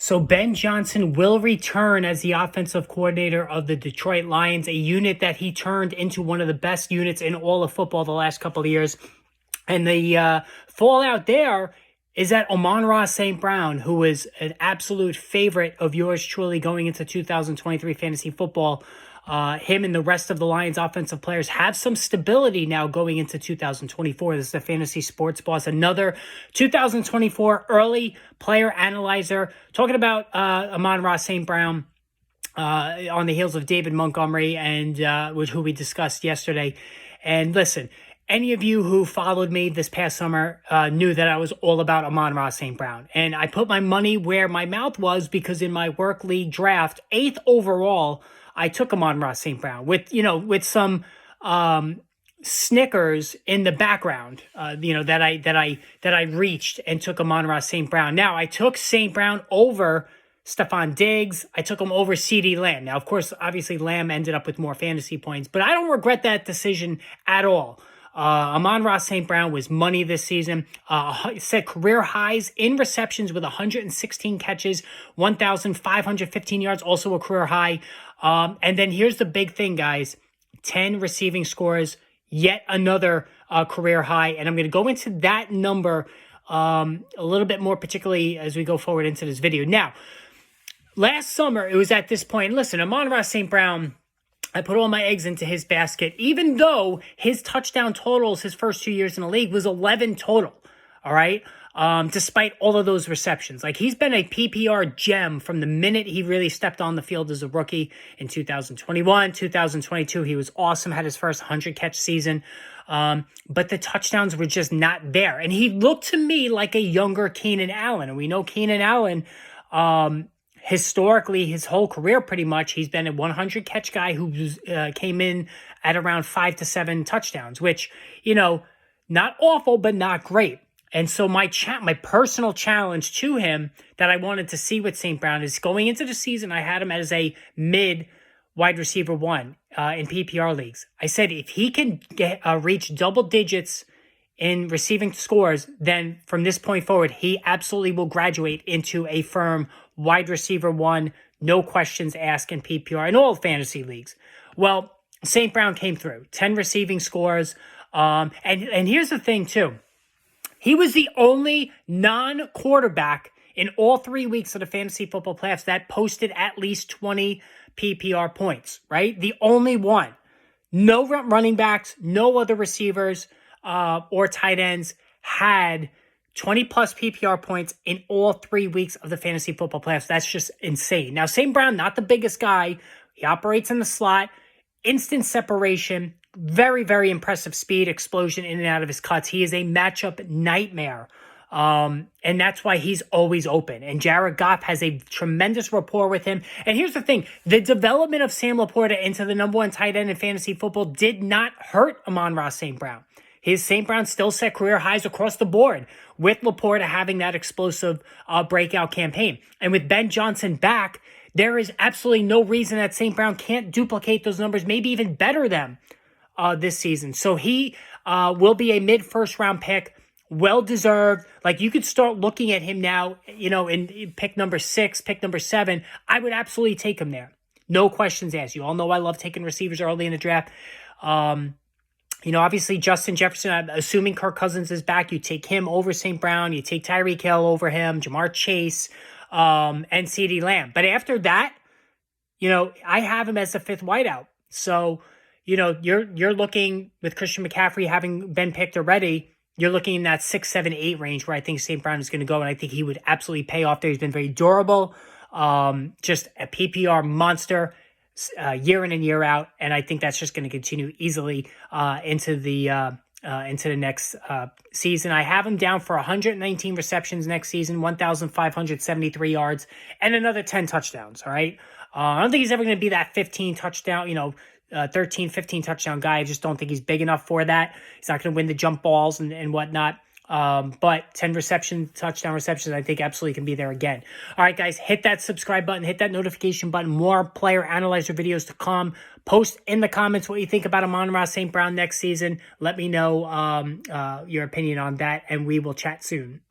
So Ben Johnson will return as the offensive coordinator of the Detroit Lions, a unit that he turned into one of the best units in all of football the last couple of years. And the fallout there is that Amon-Ra St. Brown, who is an absolute favorite of yours truly going into 2023 fantasy football, him and the rest of the Lions offensive players have some stability now going into 2024. This is the Fantasy Sports Boss, another 2024 early player analyzer, talking about Amon-Ra St. Brown on the heels of David Montgomery, and who we discussed yesterday. And listen, any of you who followed me this past summer knew that I was all about Amon-Ra St. Brown. And I put my money where my mouth was, because in my work league draft, 8th overall, I took Amon-Ra St. Brown with some snickers in the background, that I reached and took Amon-Ra St. Brown. Now, I took St. Brown over Stephon Diggs. I took him over CeeDee Lamb. Now, of course, obviously Lamb ended up with more fantasy points, but I don't regret that decision at all. Amon-Ra St. Brown was money this season. Set career highs in receptions with 116 catches, 1,515 yards, also a career high. And then here's the big thing, guys. 10 receiving scores, yet another career high. And I'm going to go into that number a little bit more, particularly as we go forward into this video. Now, last summer, it was at this point. Listen, Amon-Ra St. Brown, I put all my eggs into his basket, even though his touchdown totals his first 2 years in the league was 11 total, all right? Despite all of those receptions. Like, he's been a PPR gem from the minute he really stepped on the field as a rookie in 2021, 2022. He was awesome, had his first 100-catch season, but the touchdowns were just not there. And he looked to me like a younger Keenan Allen, and we know Keenan Allen, historically, his whole career, pretty much, he's been a 100-catch guy who came in at around 5 to 7 touchdowns, which, not awful, but not great. And so my personal challenge to him that I wanted to see with St. Brown is, going into the season, I had him as a mid wide receiver 1 in PPR leagues. I said if he can reach double digits in receiving scores, then from this point forward, he absolutely will graduate into a firm wide receiver 1, no questions asked in PPR in all fantasy leagues. Well, St. Brown came through, 10 receiving scores. And here's the thing too. He was the only non-quarterback in all 3 weeks of the fantasy football playoffs that posted at least 20 PPR points, right? The only one. No running backs, no other receivers or tight ends had 20-plus PPR points in all 3 weeks of the fantasy football playoffs. That's just insane. Now, St. Brown, not the biggest guy. He operates in the slot, instant separation, very, very impressive speed, explosion in and out of his cuts. He is a matchup nightmare, and that's why he's always open. And Jared Goff has a tremendous rapport with him. And here's the thing. The development of Sam Laporta into the number 1 tight end in fantasy football did not hurt Amon-Ra St. Brown. His St. Brown still set career highs across the board, with Laporta having that explosive breakout campaign. And with Ben Johnson back, there is absolutely no reason that St. Brown can't duplicate those numbers, maybe even better them this season. So he will be a mid-first round pick, well-deserved. Like, you could start looking at him now, in pick number 6, pick number 7. I would absolutely take him there. No questions asked. You all know I love taking receivers early in the draft. Obviously, Justin Jefferson, I'm assuming Kirk Cousins is back. You take him over St. Brown. You take Tyreek Hill over him, Jamar Chase, and CeeDee Lamb. But after that, I have him as the 5th wideout. So, you're looking, with Christian McCaffrey having been picked already, you're looking in that 6, 7, 8 range where I think St. Brown is going to go. And I think he would absolutely pay off there. He's been very durable, just a PPR monster. Year in and year out, and I think that's just going to continue easily into the next season. I have him down for 119 receptions next season, 1,573 yards, and another 10 touchdowns. All right, I don't think he's ever going to be that 15 touchdown, 13, 15 touchdown guy. I just don't think he's big enough for that. He's not going to win the jump balls and whatnot. But 10 touchdown receptions, I think absolutely can be there again. All right, guys, hit that subscribe button, hit that notification button. More player analyzer videos to come. Post in the comments what you think about Amon-Ra St. Brown next season. Let me know your opinion on that, and we will chat soon.